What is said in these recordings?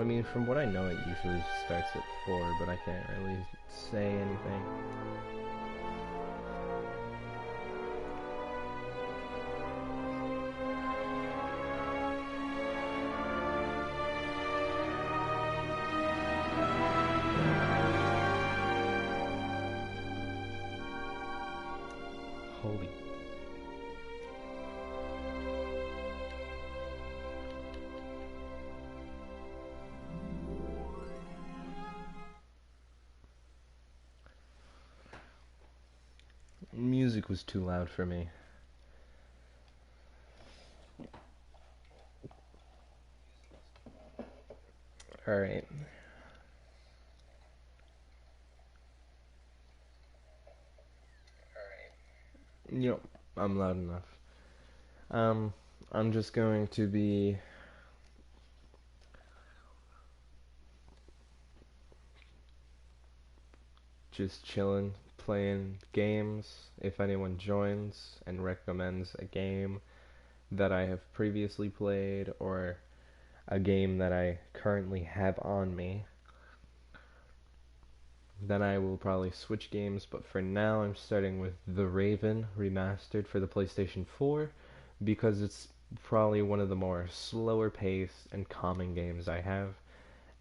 I mean, from what I know, it usually starts at 4, but I can't really say anything. Holy. Music was too loud for me. Alright. Yep, I'm loud enough. I'm just going to be just chilling, playing games. If anyone joins and recommends a game that I have previously played or a game that I currently have on me, then I will probably switch games, but for now I'm starting with The Raven Remastered for the PlayStation 4 because it's probably one of the more slower paced and calming games I have,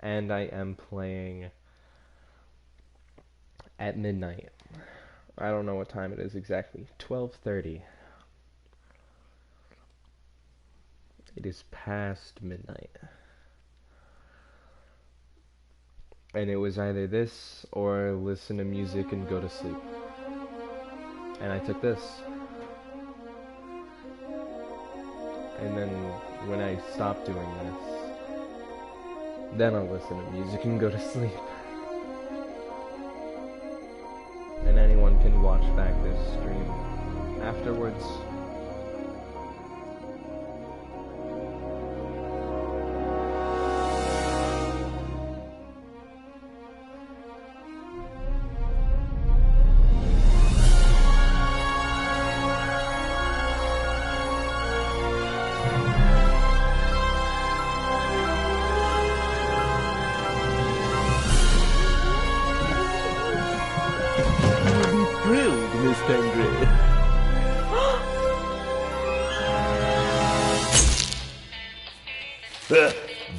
and I am playing at midnight. I don't know what time it is exactly. 12:30. It is past midnight. And it was either this or listen to music and go to sleep. And I took this. And then when I stop doing this, then I'll listen to music and go to sleep. And anyone can watch back this stream afterwards.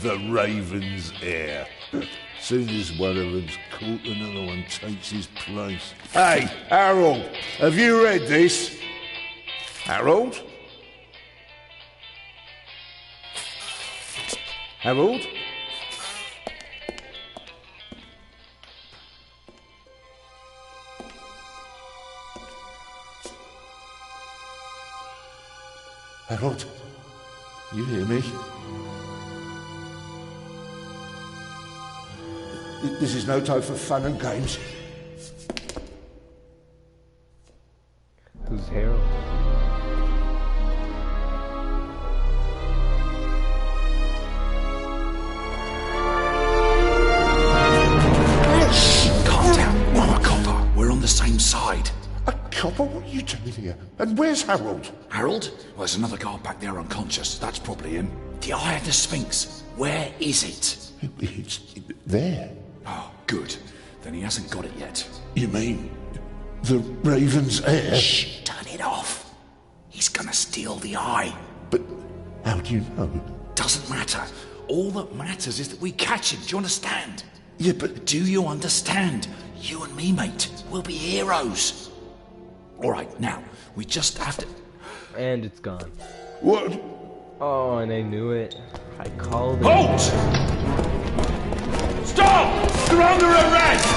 The Raven's heir. Soon as one of them's caught, another one takes his place. Hey, Harold, have you read this? Harold? Harold? Harold? You hear me? This is no time for fun and games. Who's Harold? Shh! Calm down. I'm a copper. We're on the same side. A copper? What are you doing here? And where's Harold? Harold? Well, there's another guard back there unconscious. That's probably him. The Eye of the Sphinx. Where is it? It's there. Oh, good. Then he hasn't got it yet. You mean the Raven's heir? Shh! Turn it off. He's gonna steal the eye. But how do you know? Doesn't matter. All that matters is that we catch him. Do you understand? Yeah, but Do you understand? You and me, mate. We'll be heroes. All right, now, we just have to... And it's gone. what? Oh, and I knew it. I called it. Halt! Stop! You're under arrest!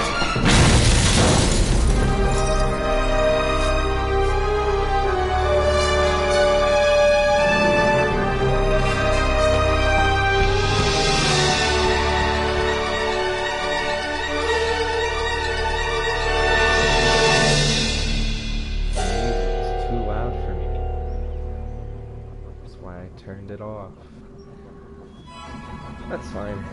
It's too loud for me. That's why I turned it off. That's fine.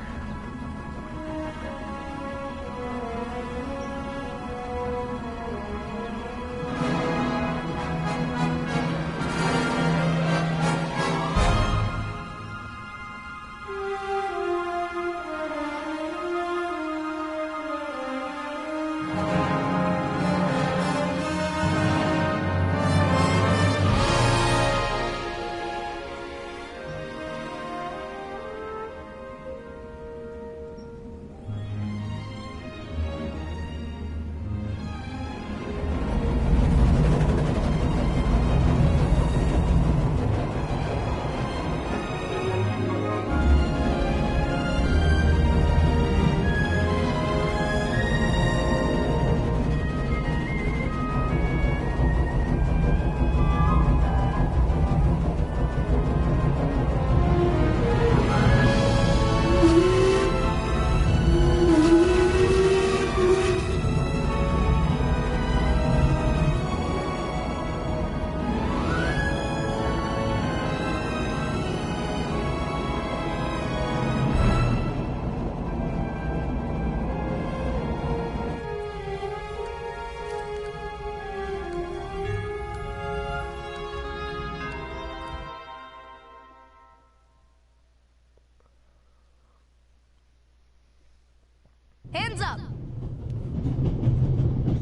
Hands up!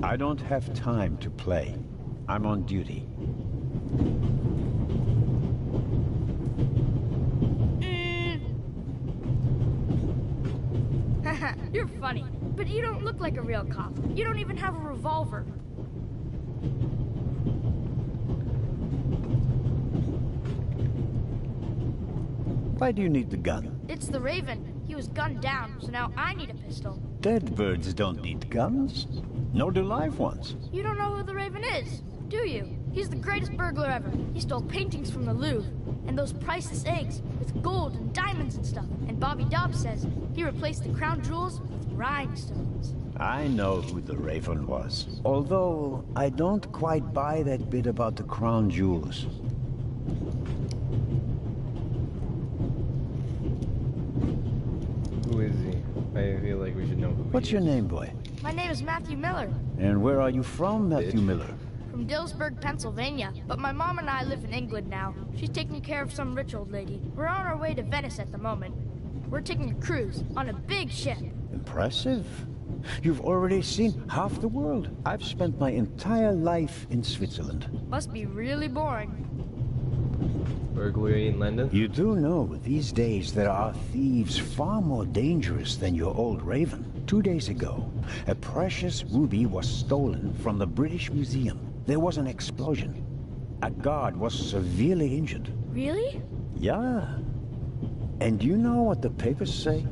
I don't have time to play. I'm on duty. Haha, you're funny. But you don't look like a real cop. You don't even have a revolver. Why do you need the gun? It's the Raven. He was gunned down, so now I need a pistol. Dead birds don't need guns. Nor do live ones. You don't know who the Raven is, do you? He's the greatest burglar ever. He stole paintings from the Louvre, and those priceless eggs with gold and diamonds and stuff. And Bobby Dobbs says he replaced the crown jewels with rhinestones. I know who the Raven was. Although, I don't quite buy that bit about the crown jewels. Who is he? I feel like we should know who What's he your is. name, boy? My name is Matthew Miller, And where are you from, Matthew Bitch. Miller? from Dillsburg, Pennsylvania. But my mom and I live in England now. She's taking care of some rich old lady. We're on our way to Venice at the moment. We're taking a cruise on a big ship. Impressive. You've already seen half the world. I've spent my entire life in Switzerland. Must be really boring. Burglary in London? You do know these days there are thieves far more dangerous than your old Raven. 2 days ago, a precious ruby was stolen from the British Museum. There was an explosion. A guard was severely injured. Really? Yeah. And you know what the papers say?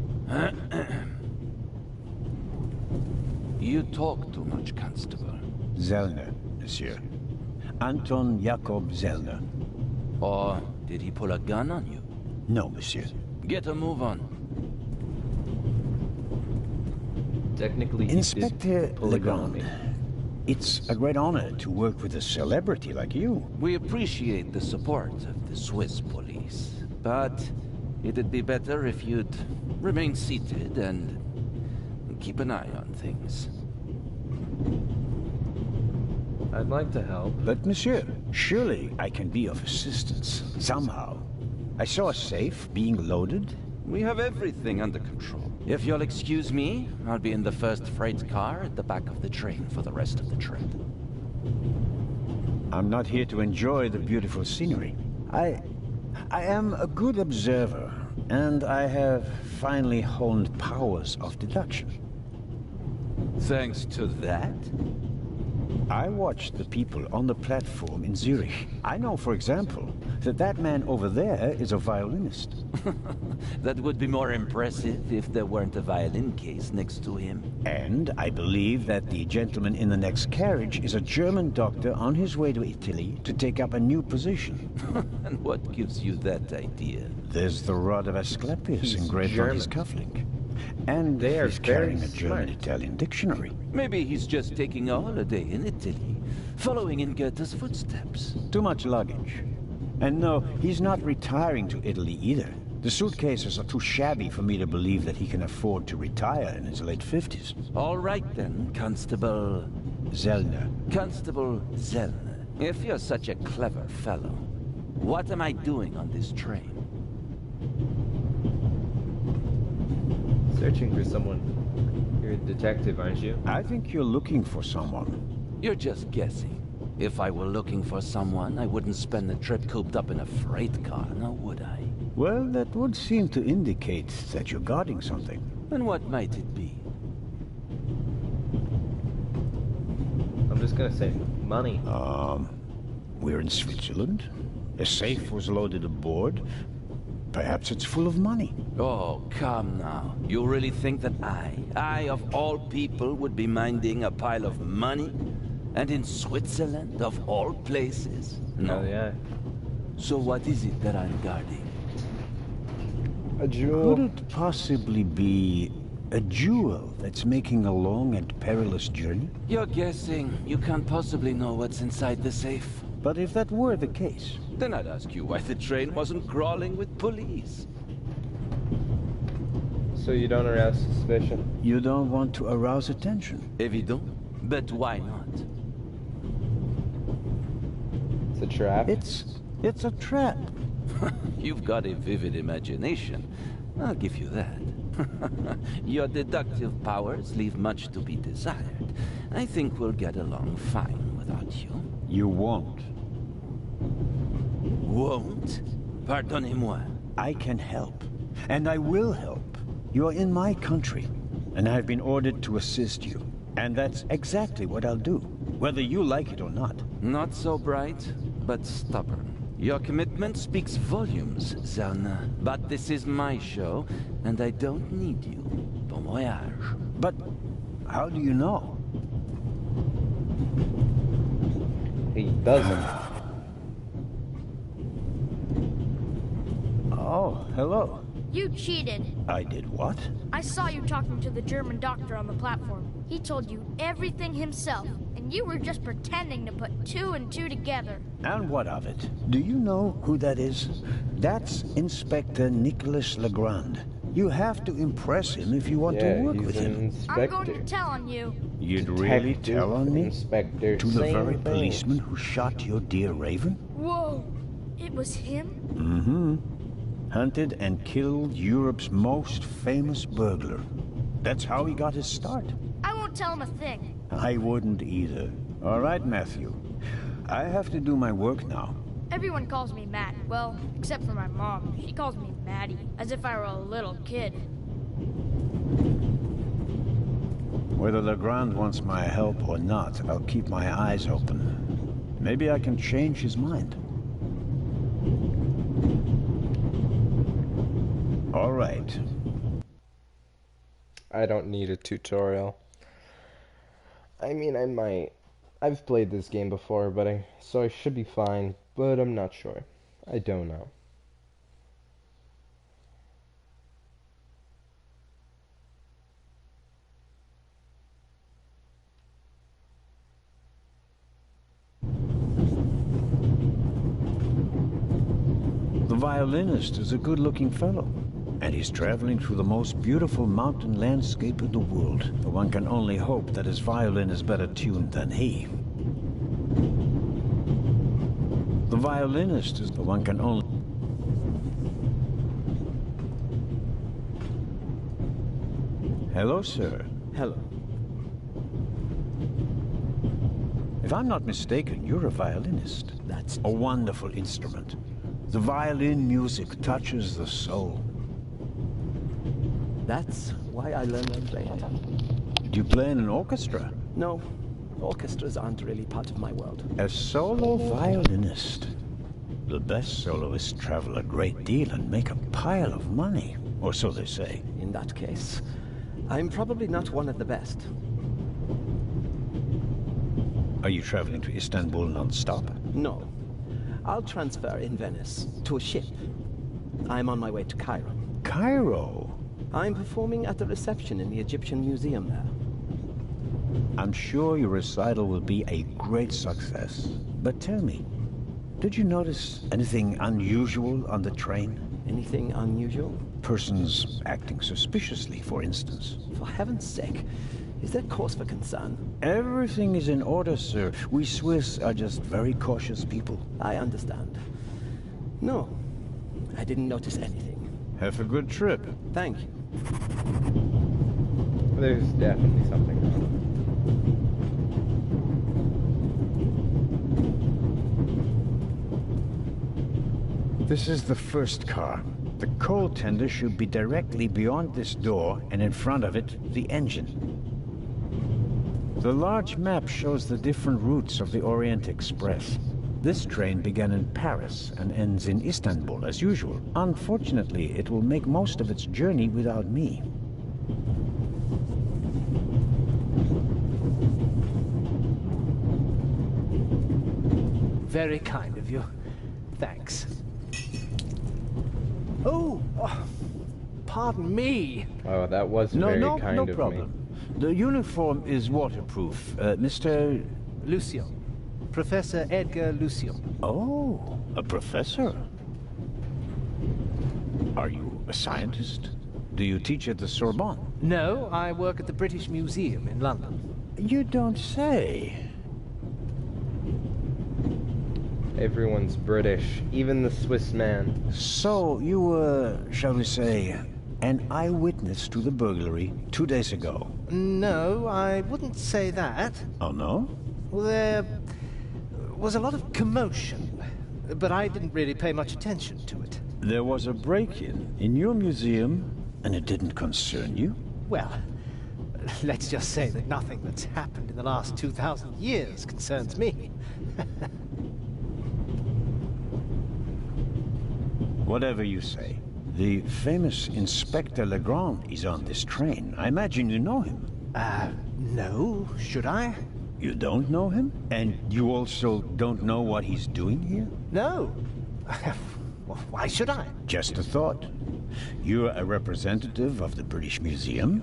You talk too much, Constable. Zellner, monsieur. Anton Jakob Zellner. Or did he pull a gun on you? No, monsieur. Get a move on. Technically, he Inspector did pull a gun on me. Legrand. It's a great honor to work with a celebrity like you. We appreciate the support of the Swiss police, but it'd be better if you'd remain seated and keep an eye on things. I'd like to help. But monsieur, surely I can be of assistance. Somehow. I saw a safe being loaded. We have everything under control. If you'll excuse me, I'll be in the first freight car at the back of the train for the rest of the trip. I'm not here to enjoy the beautiful scenery. I am a good observer, and I have finally honed powers of deduction. Thanks to that? I watched the people on the platform in Zurich. I know, for example, that that man over there is a violinist. That would be more impressive if there weren't a violin case next to him. And I believe that the gentleman in the next carriage is a German doctor on his way to Italy to take up a new position. And what gives you that idea? There's the rod of Asclepius He's engraved on his German. cufflink. And They are he's carrying a very smart. German-Italian dictionary. Maybe he's just taking a holiday in Italy, following in Goethe's footsteps. Too much luggage. And no, he's not retiring to Italy either. The suitcases are too shabby for me to believe that he can afford to retire in his late 50s. All right then, Constable... Zellner. Constable Zellner. If you're such a clever fellow, what am I doing on this train? Searching for someone. You're a detective, aren't you? I think you're looking for someone. You're just guessing. If I were looking for someone, I wouldn't spend the trip cooped up in a freight car, now would I? Well, that would seem to indicate that you're guarding something. And what might it be? I'm just gonna say money. We're in Switzerland. A safe was loaded aboard. Perhaps it's full of money. Oh, come now. You really think that I of all people, would be minding a pile of money? And in Switzerland, of all places? No. Oh, yeah. So what is it that I'm guarding? A jewel. Could it possibly be a jewel that's making a long and perilous journey? You're guessing. You can't possibly know what's inside the safe. But if that were the case, Then I'd ask you why the train wasn't crawling with police. So you don't arouse suspicion. you don't want to arouse attention. Evident. But why not? It's a trap. It's a trap. You've got a vivid imagination. I'll give you that. Your deductive powers leave much to be desired. I think we'll get along fine without you. You won't. Won't? Pardonnez-moi. I can help, and I will help. You are in my country, and I've been ordered to assist you. And that's exactly what I'll do, whether you like it or not. Not so bright, but stubborn. Your commitment speaks volumes, Zelna. But this is my show, and I don't need you. Bon voyage. But how do you know? He doesn't. Oh, hello. You cheated. I did what? I saw you talking to the German doctor on the platform. He told you everything himself, and you were just pretending to put two and two together. And what of it? Do you know who that is? That's Inspector Nicholas Legrand. You have to impress him if you want to work he's with an him. inspector. I'm going to tell on you. You'd really Detective, tell on me? Inspector, To the same very thing. policeman who shot your dear Raven? Whoa! It was him? Mm-hmm. Hunted and killed Europe's most famous burglar. That's how he got his start. I won't tell him a thing. I wouldn't either. All right, Matthew. I have to do my work now. Everyone calls me Matt. Well, except for my mom. She calls me Maddie, as if I were a little kid. Whether Legrand wants my help or not, I'll keep my eyes open. Maybe I can change his mind. All right. I don't need a tutorial. I mean, I might. I've played this game before, so I should be fine, but I'm not sure. I don't know. The violinist is a good-looking fellow, and he's traveling through the most beautiful mountain landscape in the world. One can only hope that his violin is better tuned than he. The violinist is the one can only... Hello, sir. Hello. If I'm not mistaken, you're a violinist. That's A wonderful instrument. The violin music touches the soul. That's why I learned to play it. Do you play in an orchestra? No, orchestras aren't really part of my world. A solo violinist. The best soloists travel a great deal and make a pile of money, or so they say. In that case, I'm probably not one of the best. Are you traveling to Istanbul non-stop? No. I'll transfer in Venice to a ship. I'm on my way to Cairo. Cairo? I'm performing at the reception in the Egyptian Museum there. I'm sure your recital will be a great success. But tell me, did you notice anything unusual on the train? Anything unusual? Persons acting suspiciously, for instance. For heaven's sake, is there cause for concern? Everything is in order, sir. We Swiss are just very cautious people. I understand. No, I didn't notice anything. Have a good trip. Thank you. There's definitely something wrong. This is the first car. The coal tender should be directly beyond this door, and in front of it, the engine. The large map shows the different routes of the Orient Express. This train began in Paris and ends in Istanbul, as usual. Unfortunately, it will make most of its journey without me. Very kind of you. Thanks. Oh, pardon me. Oh, that was No, very no, kind no of problem. The uniform is waterproof. Mr... Lucio. Professor Edgar Lucio. Oh, a professor. Are you a scientist? Do you teach at the Sorbonne? No, I work at the British Museum in London. You don't say. me. Everyone's British, even the Swiss man. So, you were, shall we say, an eyewitness to the burglary 2 days ago. No, I wouldn't say that. Oh, no? Well, there was a lot of commotion, but I didn't really pay much attention to it. There was a break-in in your museum, and it didn't concern you? Well, let's just say that nothing that's happened in the last 2,000 years concerns me. Whatever you say. The famous Inspector Legrand is on this train. I imagine you know him. No, should I? You don't know him? And you also don't know what he's doing here? No. Well, why should I? Just a thought. You're a representative of the British Museum.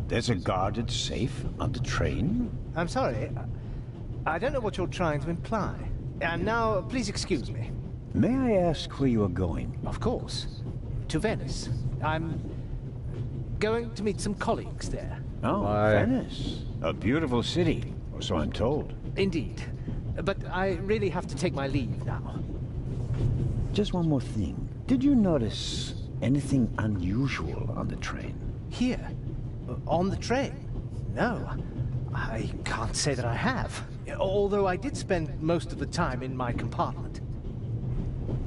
There's a guarded safe on the train. I'm sorry. I don't know what you're trying to imply. And now, please excuse me. May I ask where you are going? Of course. To Venice. I'm going to meet some colleagues there. Oh, Why? Venice. A beautiful city, or so I'm told. Indeed. But I really have to take my leave now. Just one more thing. Did you notice anything unusual on the train? Here? On the train? No. I can't say that I have. Although I did spend most of the time in my compartment.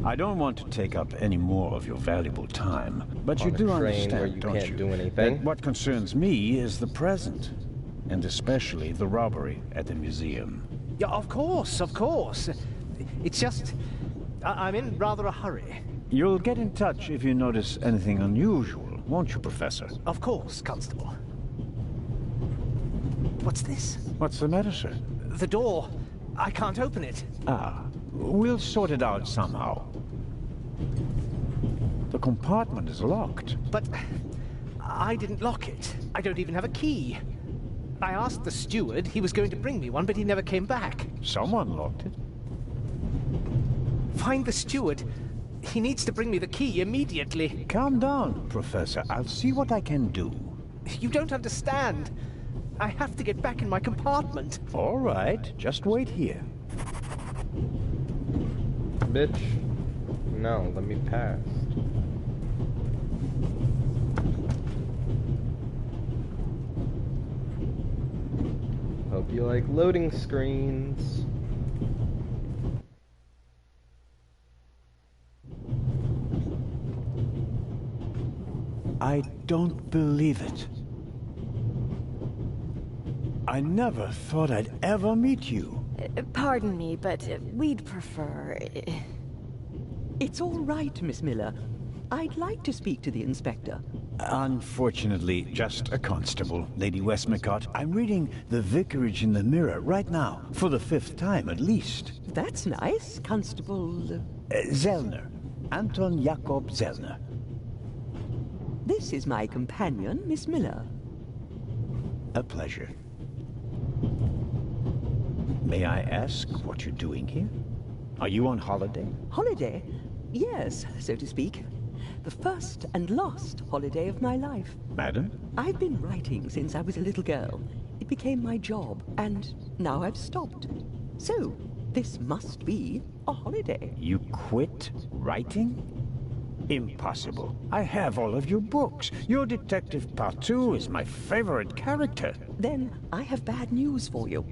I don't want to take up any more of your valuable time, but you On a do train understand, where you don't can't you? do anything? That what concerns me is the present, and especially the robbery at the museum. Yeah, of course, of course. It's just... I'm in rather a hurry. You'll get in touch if you notice anything unusual, won't you, Professor? Of course, Constable. What's this? What's the matter, sir? The door. I can't open it. Ah, we'll sort it out somehow. The compartment is locked. But I didn't lock it. I don't even have a key. I asked the steward. He was going to bring me one, but he never came back. Someone locked it. Find the steward. He needs to bring me the key immediately. Calm down, Professor. I'll see what I can do. You don't understand. I have to get back in my compartment. All right, just wait here. Bitch. No, let me pass. Hope you like loading screens. I don't believe it. I never thought I'd ever meet you. Pardon me, but we'd prefer... It's all right, Miss Miller. I'd like to speak to the inspector. Unfortunately, just a constable, Lady Westmacott. I'm reading The Vicarage in the Mirror right now, for the 5th time at least. That's nice, Constable... Zellner. Anton Jakob Zellner. This is my companion, Miss Miller. A pleasure. May I ask what you're doing here? Are you on holiday? Holiday? Yes, so to speak. The first and last holiday of my life. Madam? I've been writing since I was a little girl. It became my job, and now I've stopped. So, this must be a holiday. You quit writing? Impossible. I have all of your books. Your Detective Partout is my favorite character. Then I have bad news for you.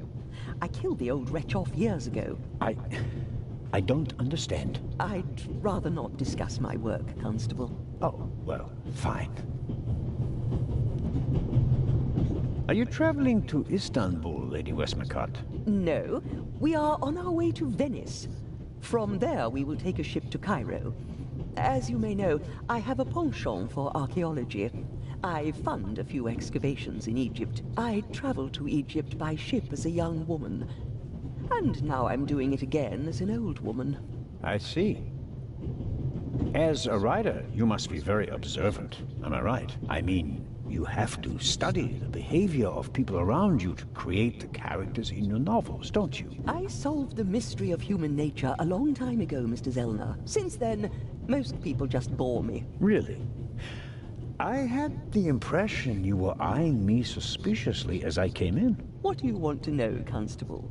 I killed the old wretch off years ago. I don't understand. I'd rather not discuss my work, Constable. Oh, well, fine. Are you traveling to Istanbul, Lady Westmacott? No, we are on our way to Venice. From there, we will take a ship to Cairo. As you may know, I have a penchant for archaeology. I fund a few excavations in Egypt. I traveled to Egypt by ship as a young woman. And now I'm doing it again as an old woman. I see. As a writer, you must be very observant. Am I right? I mean, you have to study the behavior of people around you to create the characters in your novels, don't you? I solved the mystery of human nature a long time ago, Mr. Zellner. Since then, most people just bore me. Really? I had the impression you were eyeing me suspiciously as I came in. What do you want to know, Constable?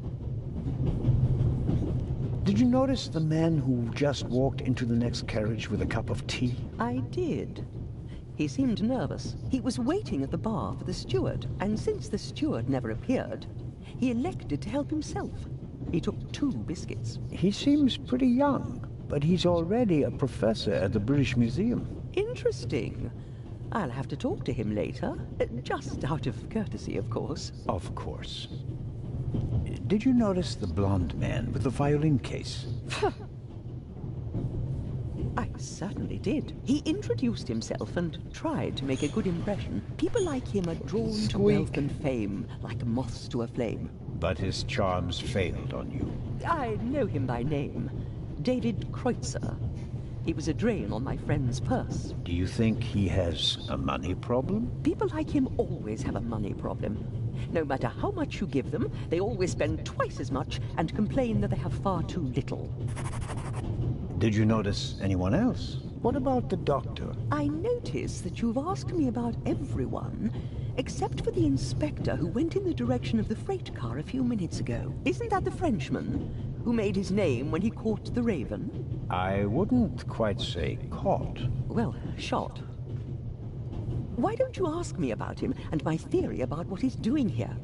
Did you notice the man who just walked into the next carriage with a cup of tea? I did. He seemed nervous. He was waiting at the bar for the steward, and since the steward never appeared, he elected to help himself. He took 2 biscuits. He seems pretty young, but he's already a professor at the British Museum. Interesting. I'll have to talk to him later. Just out of courtesy, of course. Of course. Did you notice the blonde man with the violin case? I certainly did. He introduced himself and tried to make a good impression. People like him are drawn to wealth and fame, like moths to a flame. But his charms failed on you. I know him by name. David Kreutzer. He was a drain on my friend's purse. Do you think he has a money problem? People like him always have a money problem. No matter how much you give them, they always spend twice as much and complain that they have far too little. Did you notice anyone else? What about the doctor? I notice that you've asked me about everyone, except for the inspector who went in the direction of the freight car a few minutes ago. Isn't that the Frenchman who made his name when he caught the Raven? I wouldn't quite say caught. Well, shot. Why don't you ask me about him and my theory about what he's doing here?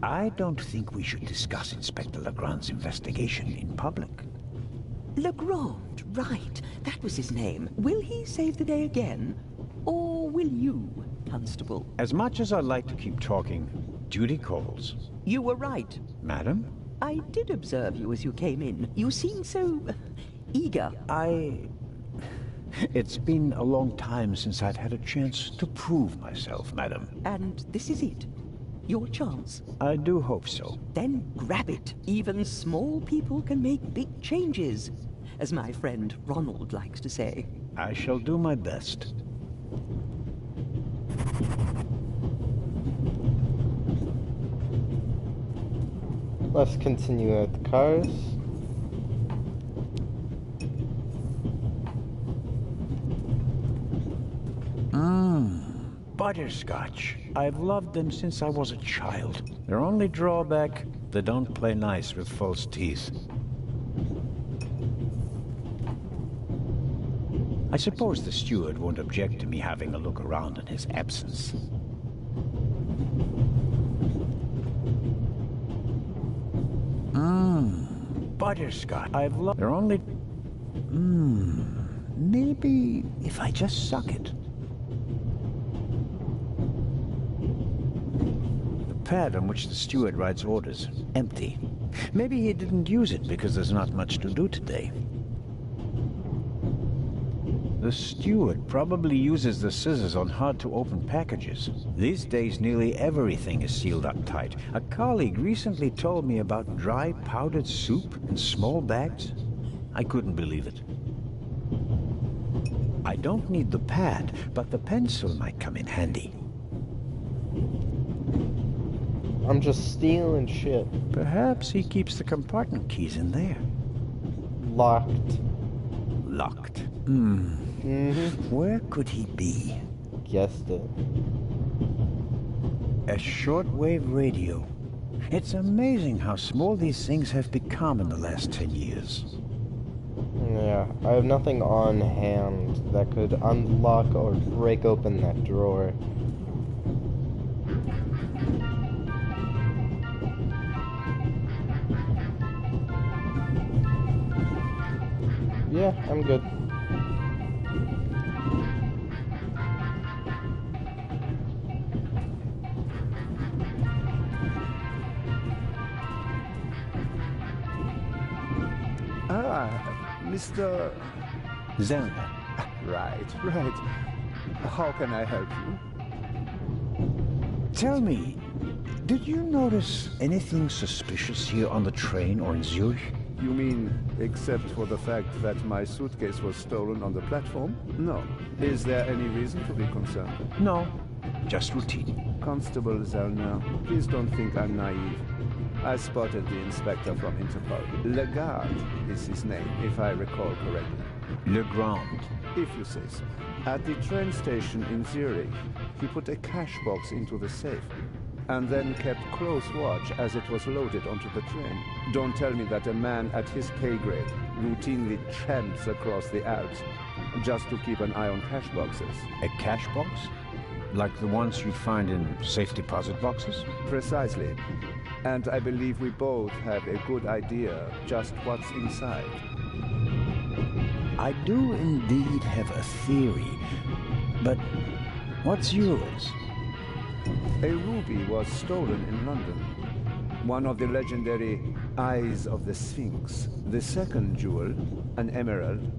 I don't think we should discuss Inspector Legrand's investigation in public. Legrand, right. That was his name. Will he save the day again? Or will you, Constable? As much as I'd like to keep talking, duty calls. You were right. Madam? I did observe you as you came in. You seemed so eager. It's been a long time since I've had a chance to prove myself, madam. And this is it? Your chance? I do hope so. Then grab it. Even small people can make big changes, as my friend Ronald likes to say. I shall do my best. Let's continue at the cars. Butterscotch. I've loved them since I was a child. Their only drawback, they don't play nice with false teeth. I suppose the steward won't object to me having a look around in his absence. Butterscotch. I've loved... They're only... Maybe if I just suck it. The pad on which the steward writes orders, empty. Maybe he didn't use it because there's not much to do today. The steward probably uses the scissors on hard-to-open packages. These days, nearly everything is sealed up tight. A colleague recently told me about dry powdered soup in small bags. I couldn't believe it. I don't need the pad, but the pencil might come in handy. I'm just stealing shit. Perhaps he keeps the compartment keys in there. Locked. Locked. Where could he be? Guessed it. A shortwave radio. It's amazing how small these things have become in the last 10 years. Yeah, I have nothing on hand that could unlock or break open that drawer. Yeah, I'm good. Mr. Zellner. Right. How can I help you? Tell me, did you notice anything suspicious here on the train or in Zurich? You mean, except for the fact that my suitcase was stolen on the platform? No. Is there any reason to be concerned? No, just routine. Constable Zellner, please don't think I'm naive. I spotted the inspector from Interpol. Legrand is his name, if I recall correctly. Legrand. If you say so. At the train station in Zurich, he put a cash box into the safe, and then kept close watch as it was loaded onto the train. Don't tell me that a man at his pay grade routinely tramps across the Alps just to keep an eye on cash boxes. A cash box? Like the ones you'd find in safe deposit boxes? Precisely. And I believe we both have a good idea just what's inside. I do indeed have a theory, but what's yours? A ruby was stolen in London. One of the legendary Eyes of the Sphinx. The second jewel, an emerald,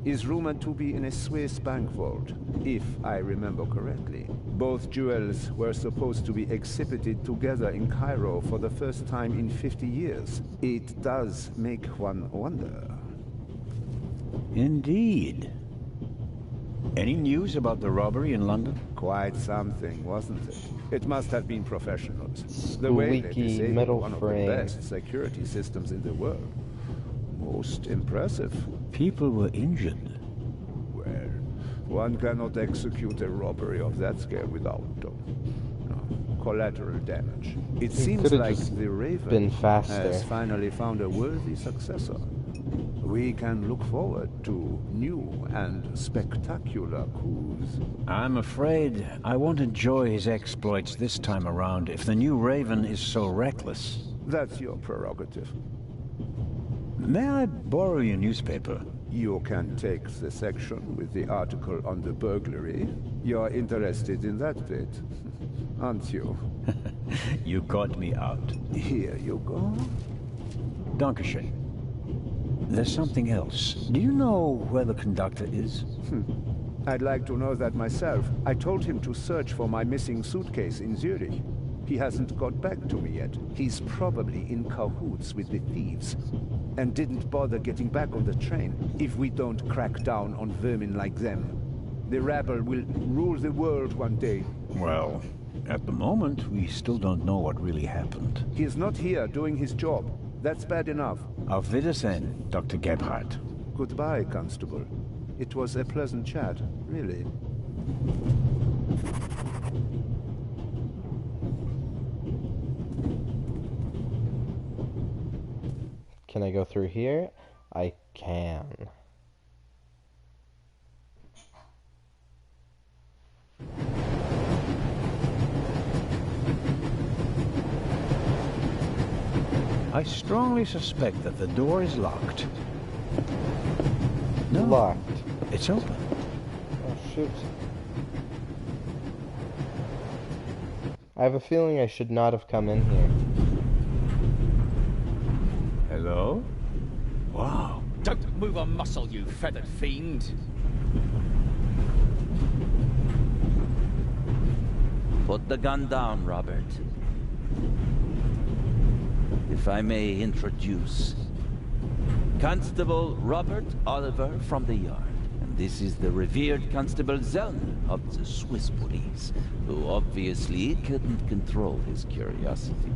is rumored to be in a Swiss bank vault, if I remember correctly. Both jewels were supposed to be exhibited together in Cairo for the first time in 50 years. It does make one wonder. Indeed. Any news about the robbery in London? Quite something, wasn't it? It must have been professionals. The way they disabled one of the best security systems in the world. Most impressive. People were injured. Well, one cannot execute a robbery of that scale without collateral damage. It seems like the Raven has finally found a worthy successor. We can look forward to new and spectacular coups. I'm afraid I won't enjoy his exploits this time around if the new Raven is so reckless. That's your prerogative. May I borrow your newspaper? You can take the section with the article on the burglary. You're interested in that bit, aren't you? You caught me out. Here you go. Dankeschön. There's something else. Do you know where the conductor is? I'd like to know that myself. I told him to search for my missing suitcase in Zurich. He hasn't got back to me yet. He's probably in cahoots with the thieves. And didn't bother getting back on the train. If we don't crack down on vermin like them, the rabble will rule the world one day. Well, at the moment, we still don't know what really happened. He's not here doing his job. That's bad enough. Auf Wiedersehen, Dr. Gebhardt. Goodbye, Constable. It was a pleasant chat, really. Can I go through here? I can. I strongly suspect that the door is locked. No. Locked. It's open. Oh, shoot. I have a feeling I should not have come in here. Hello? Wow. Don't move a muscle, you feathered fiend. Put the gun down, Robert. If I may introduce Constable Robert Oliver from the Yard. And this is the revered Constable Zellner of the Swiss police, who obviously couldn't control his curiosity.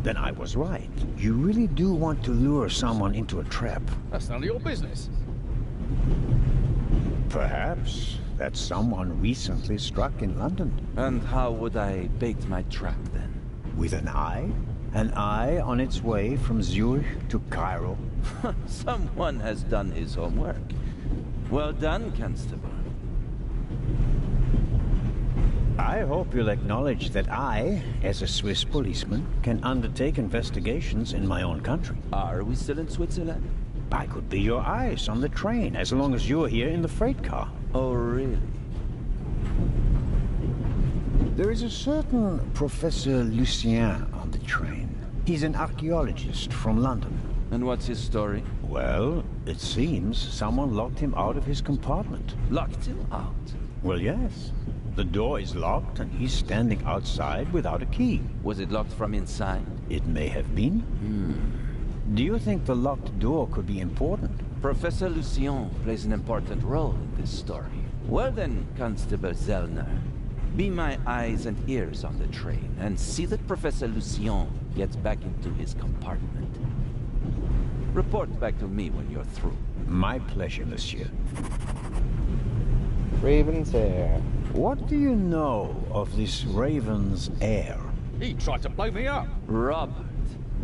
Then I was right. You really do want to lure someone into a trap. That's none of your business. Perhaps that someone recently struck in London. And how would I bait my trap then? With an eye? An eye on its way from Zurich to Cairo? Someone has done his homework. Well done, Constable. I hope you'll acknowledge that I, as a Swiss policeman, can undertake investigations in my own country. Are we still in Switzerland? I could be your eyes on the train, as long as you're here in the freight car. Oh, really? There is a certain Professor Lucien on the train. He's an archaeologist from London. And what's his story? Well, it seems someone locked him out of his compartment. Locked him out? Well, yes. The door is locked and he's standing outside without a key. Was it locked from inside? It may have been. Do you think the locked door could be important? Professor Lucien plays an important role in this story. Well then, Constable Zellner, be my eyes and ears on the train and see that Professor Lucien gets back into his compartment. Report back to me when you're through. My pleasure, monsieur. Raven's Heir. What do you know of this Raven's Heir? He tried to blow me up. Robert,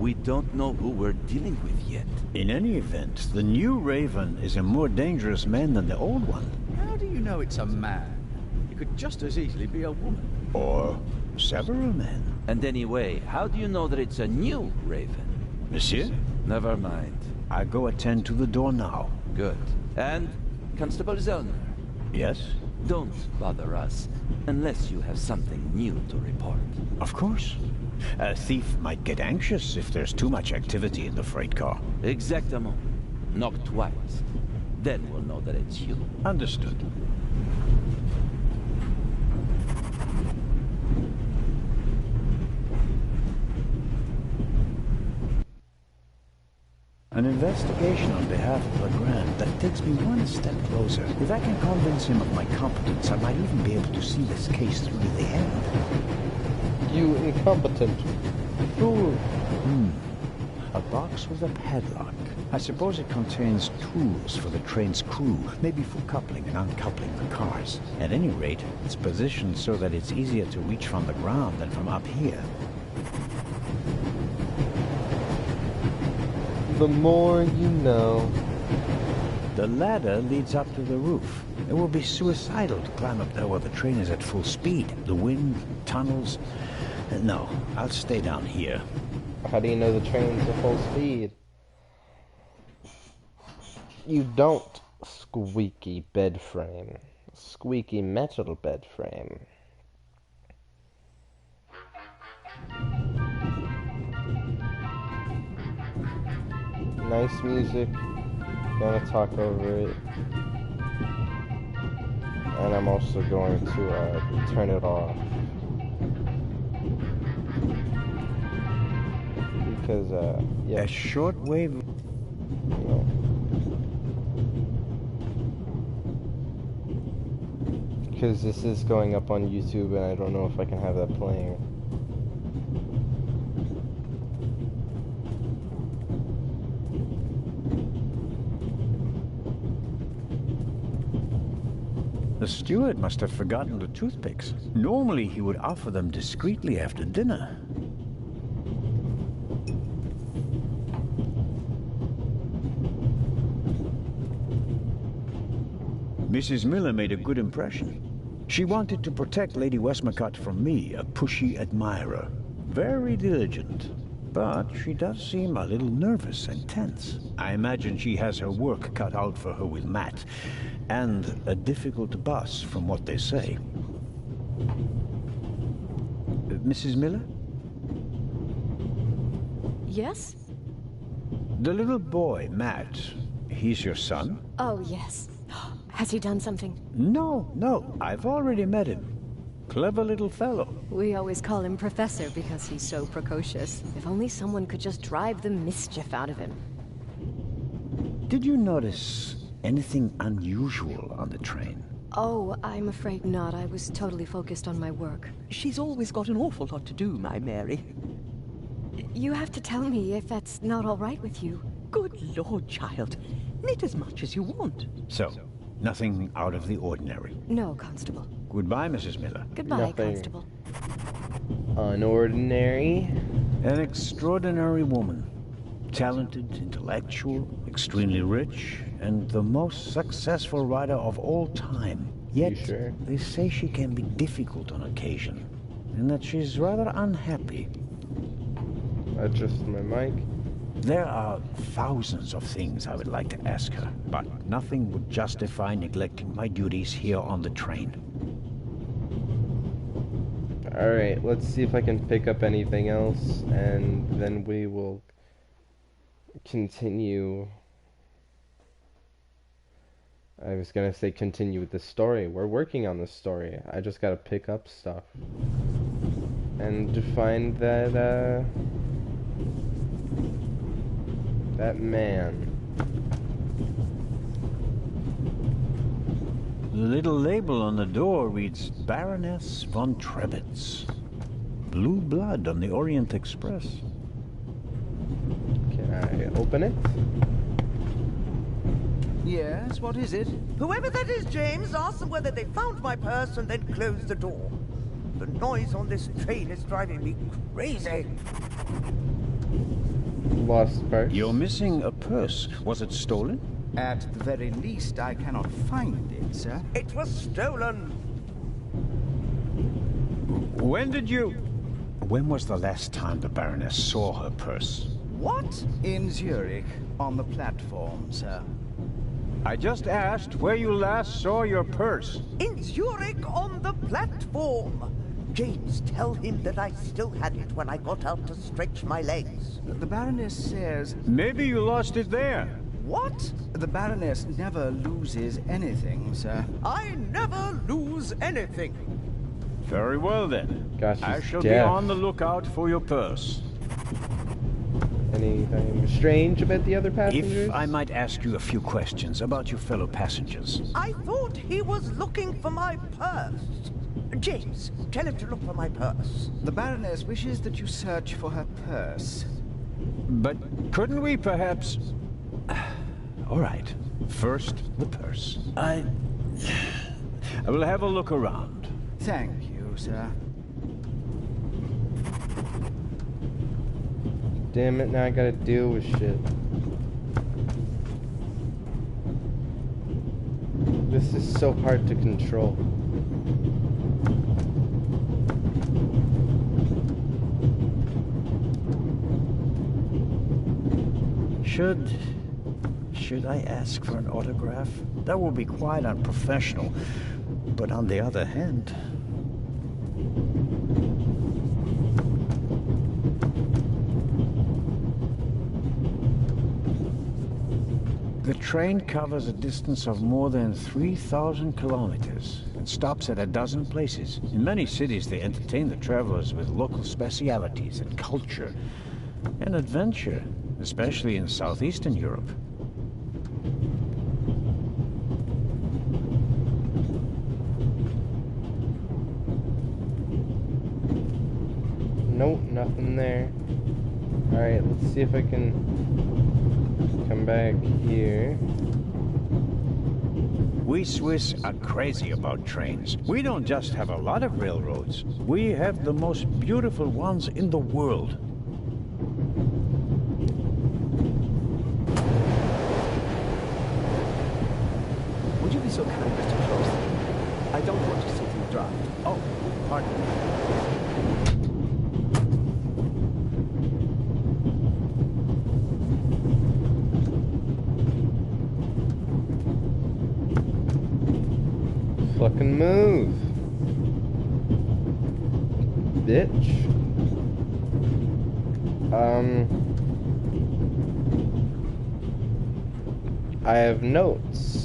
We don't know who we're dealing with yet. In any event, the new Raven is a more dangerous man than the old one. How do you know it's a man? It could just as easily be a woman. Or several men. And anyway, how do you know that it's a new Raven? Monsieur? Never mind. I go attend to the door now. Good. And Constable Zellner? Yes? Don't bother us, unless you have something new to report. Of course. A thief might get anxious if there's too much activity in the freight car. Exactement. Knock twice. Then we'll know that it's you. Understood. An investigation on behalf of Legrand that takes me one step closer. If I can convince him of my competence, I might even be able to see this case through to the end. You incompetent fool. A box with a padlock. I suppose it contains tools for the train's crew, maybe for coupling and uncoupling the cars. At any rate, it's positioned so that it's easier to reach from the ground than from up here. The more you know. The ladder leads up to the roof. It will be suicidal to climb up there while the train is at full speed. The wind, tunnels... No, I'll stay down here. How do you know the train's at full speed? You don't, squeaky bed frame. Squeaky metal bed frame. Nice music. Gonna talk over it. And I'm also going to turn it off. Because, yeah. A shortwave... No. Because this is going up on YouTube and I don't know if I can have that playing. The steward must have forgotten the toothpicks. Normally he would offer them discreetly after dinner. Mrs. Miller made a good impression. She wanted to protect Lady Westmacott from me, a pushy admirer. Very diligent. But she does seem a little nervous and tense. I imagine she has her work cut out for her with Matt. And a difficult boss, from what they say. Mrs. Miller? Yes? The little boy, Matt, he's your son? Oh, yes. Has he done something? No, I've already met him. Clever little fellow. We always call him Professor because he's so precocious. If only someone could just drive the mischief out of him. Did you notice anything unusual on the train? Oh, I'm afraid not. I was totally focused on my work. She's always got an awful lot to do, my Mary. You have to tell me if that's not all right with you. Good Lord, child. Knit as much as you want. So, nothing out of the ordinary? No, Constable. Goodbye, Mrs. Miller. Goodbye, Nothing Constable. Unordinary. An extraordinary woman. Talented, intellectual, extremely rich, and the most successful writer of all time. Yet, sure? They say she can be difficult on occasion, and that she's rather unhappy. Adjust my mic. There are thousands of things I would like to ask her, but nothing would justify neglecting my duties here on the train. Alright, let's see if I can pick up anything else, and then we will continue. I was gonna say continue with the story. We're working on the story. I just gotta pick up stuff. And to find that, that man. The little label on the door reads Baroness von Trebitz. Blue blood on the Orient Express. Can I open it? Yes, what is it? Whoever that is, James, ask them whether they found my purse and then closed the door. The noise on this train is driving me crazy. lost purse. You're missing a purse. Was it stolen? At the very least, I cannot find it, sir. It was stolen. When did you... When was the last time the Baroness saw her purse? What? In Zurich, on the platform, sir. I just asked where you last saw your purse. In Zurich on the platform. James, tell him that I still had it when I got out to stretch my legs. The Baroness says... Maybe you lost it there. What? The Baroness never loses anything, sir. I never lose anything. Very well then. Gosh, I she's shall be deaf. on the lookout for your purse. Anything strange about the other passengers? If I might ask you a few questions about your fellow passengers. I thought he was looking for my purse. James, tell him to look for my purse. The Baroness wishes that you search for her purse. But couldn't we perhaps... All right. First, the purse. I will have a look around. Thank you, sir. Damn it, now I gotta deal with shit. This is so hard to control. Should I ask for an autograph? That will be quite unprofessional. But on the other hand... The train covers a distance of more than 3,000 kilometers and stops at a dozen places. In many cities, they entertain the travelers with local specialities and culture and adventure, especially in southeastern Europe. Nope, nothing there. Alright, let's see if I can come back here. We Swiss are crazy about trains. We don't just have a lot of railroads. We have the most beautiful ones in the world. Would you be so kind as to close them? I don't want to sit in the draught. Oh, pardon me. Fucking move. Bitch. I have notes.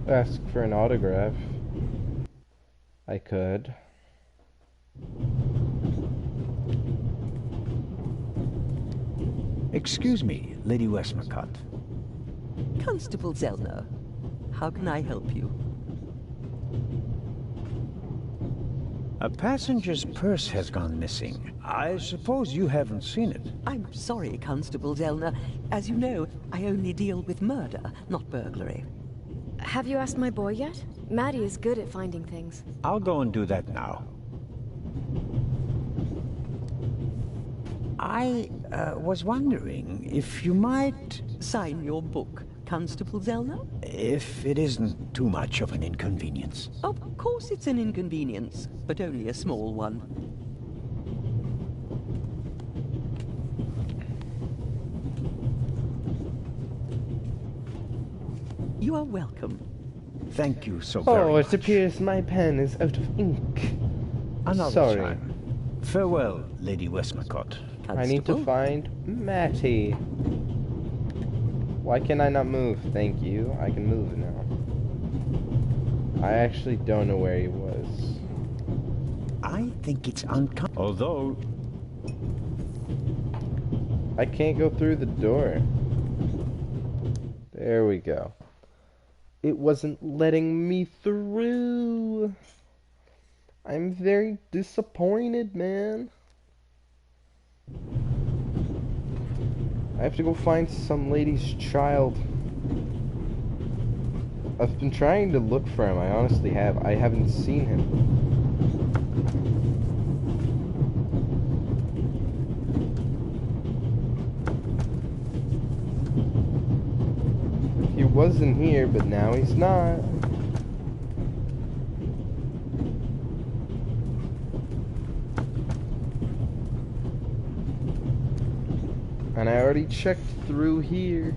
Ask for an autograph. I could. Excuse me, Lady Westmacott. Constable Zellner, how can I help you? A passenger's purse has gone missing. I suppose you haven't seen it. I'm sorry, Constable Zellner. As you know, I only deal with murder, not burglary. Have you asked my boy yet? Maddie is good at finding things. I'll go and do that now. I was wondering if you might... Sign your book, Constable Zellner? If it isn't too much of an inconvenience. Of course it's an inconvenience, but only a small one. You are welcome. Thank you so very Oh, much. it appears my pen is out of ink. Another Sorry. time. Farewell, Lady Westmacott. I need to find Matty. Why can I not move? Thank you. I can move now. I actually don't know where he was. I think it's uncommon. Although I can't go through the door. There we go. It wasn't letting me through. I'm very disappointed, man. I have to go find some lady's child. I've been trying to look for him. I honestly have. I haven't seen him. He wasn't here, but now he's not. And I already checked through here.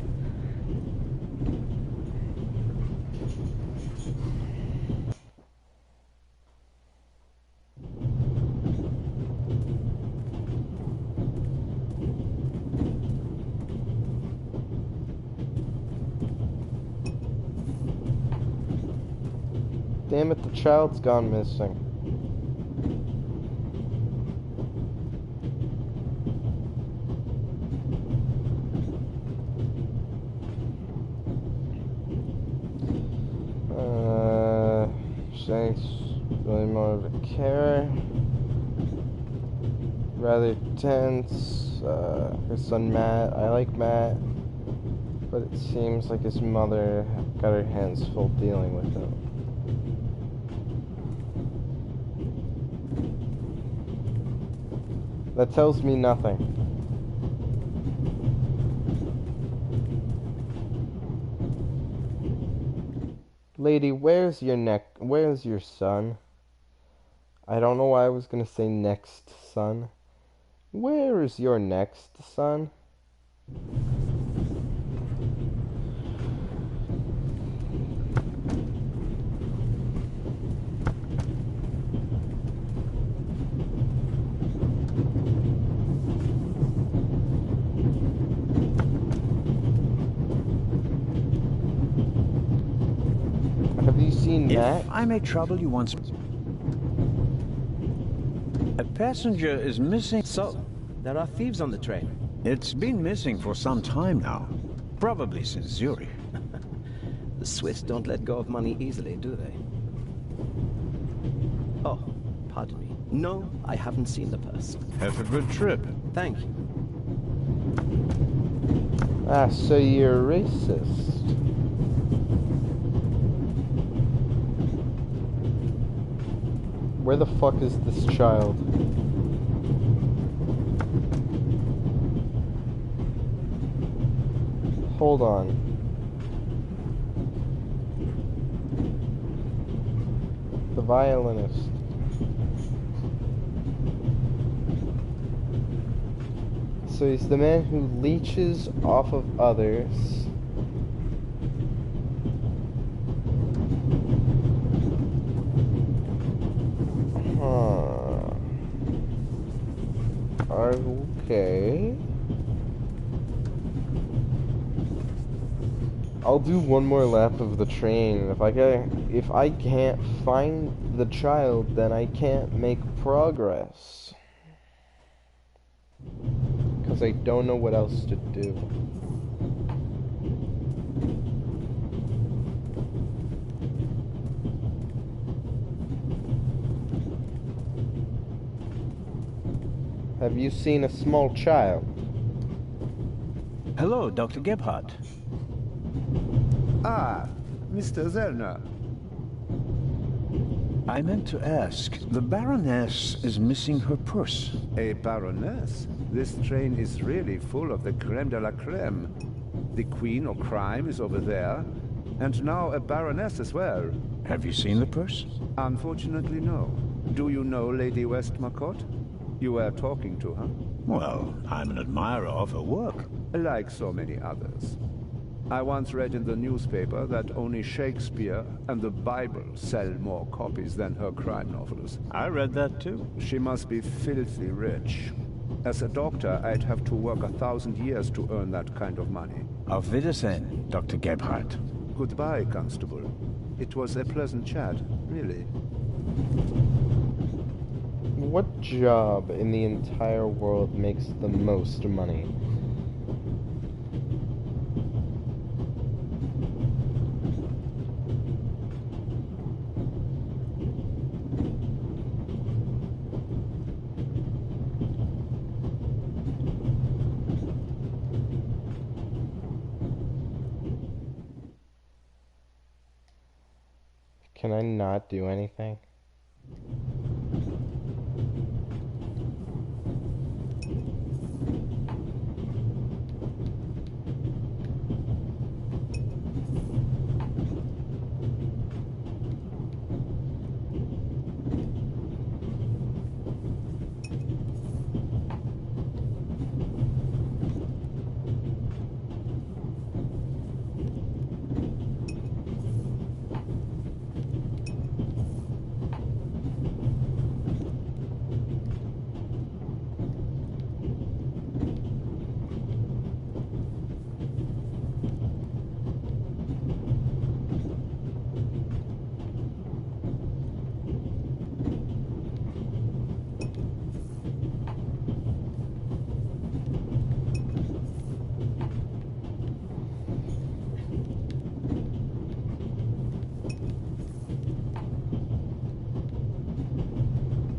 Damn it, the child's gone missing. Thanks, really more of a care. Rather tense. Her son Matt. I like Matt, but it seems like his mother got her hands full dealing with him. That tells me nothing. Lady, where's your where's your son? I don't know why I was gonna say next son. Where is your next son? Have you seen Matt? If I may trouble you once. A passenger is missing. So, there are thieves on the train. It's been missing for some time now. Probably since Zurich. The Swiss don't let go of money easily, do they? Oh, pardon me. No, I haven't seen the purse. Have a good trip. Thank you. Ah, so you're racist. Where the fuck is this child? Hold on. The violinist. So he's the man who leeches off of others. Okay. I'll do one more lap of the train. If I can't find the child, then I can't make progress. Because I don't know what else to do. Have you seen a small child? Hello, Dr. Gebhardt. Ah, Mr. Zellner. I meant to ask, the Baroness is missing her purse. A Baroness? This train is really full of the creme de la creme. The Queen of Crime is over there, and now a Baroness as well. Have you seen the purse? Unfortunately, no. Do you know Lady Westmacott? You were talking to her? Well, I'm an admirer of her work. Like so many others. I once read in the newspaper that only Shakespeare and the Bible sell more copies than her crime novels. I read that too. She must be filthy rich. As a doctor, I'd have to work 1,000 years to earn that kind of money. Auf Wiedersehen, Dr. Gebhardt. Goodbye, Constable. It was a pleasant chat, really. What job in the entire world makes the most money? Can I not do anything?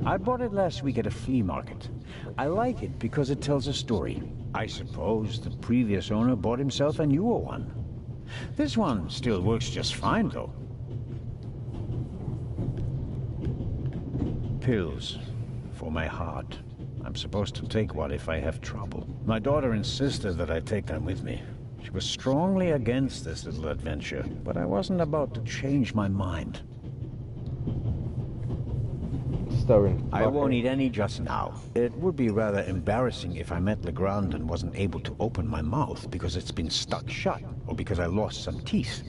I bought it last week at a flea market. I like it because it tells a story. I suppose the previous owner bought himself a newer one. This one still works just fine, though. Pills for my heart. I'm supposed to take one if I have trouble. My daughter insisted that I take them with me. She was strongly against this little adventure, but I wasn't about to change my mind. I won't eat any just now. It would be rather embarrassing if I met Legrand and wasn't able to open my mouth because it's been stuck shut, or because I lost some teeth.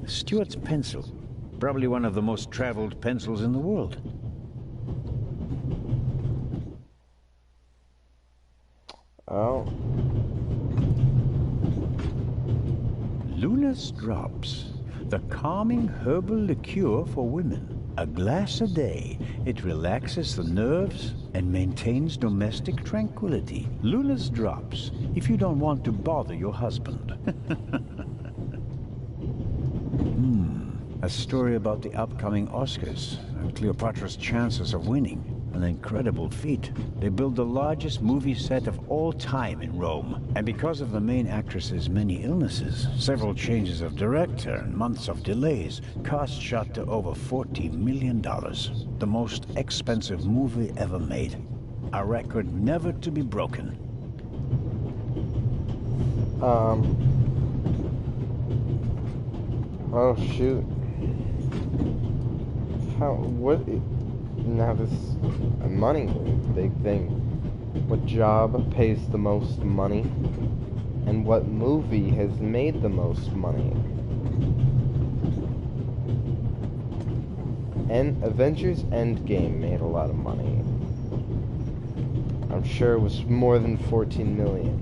Stuart's pencil. Probably one of the most traveled pencils in the world. Oh. Luna's Drops. The calming herbal liqueur for women. A glass a day. It relaxes the nerves and maintains domestic tranquility. Luna's Drops. If you don't want to bother your husband. A story about the upcoming Oscars and Cleopatra's chances of winning. An incredible feat. They built the largest movie set of all time in Rome. And because of the main actress's many illnesses, several changes of director, and months of delays, cost shot to over $40 million. The most expensive movie ever made. A record never to be broken. Oh, shoot. Now this money, big thing. What job pays the most money? And what movie has made the most money? And Avengers Endgame made a lot of money. I'm sure it was more than 14 million.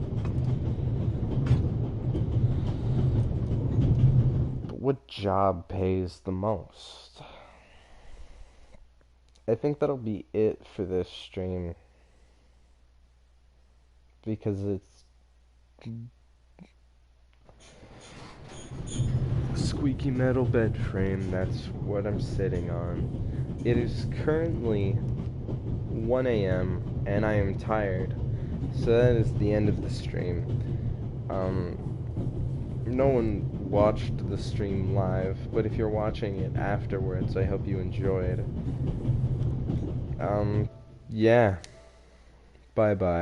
But what job pays the most? I think that'll be it for this stream, because it's squeaky metal bed frame. That's what I'm sitting on. It is currently 1 a.m. and I am tired, so that is the end of the stream. No one watched the stream live, but if you're watching it afterwards, I hope you enjoyed. Yeah. Bye-bye.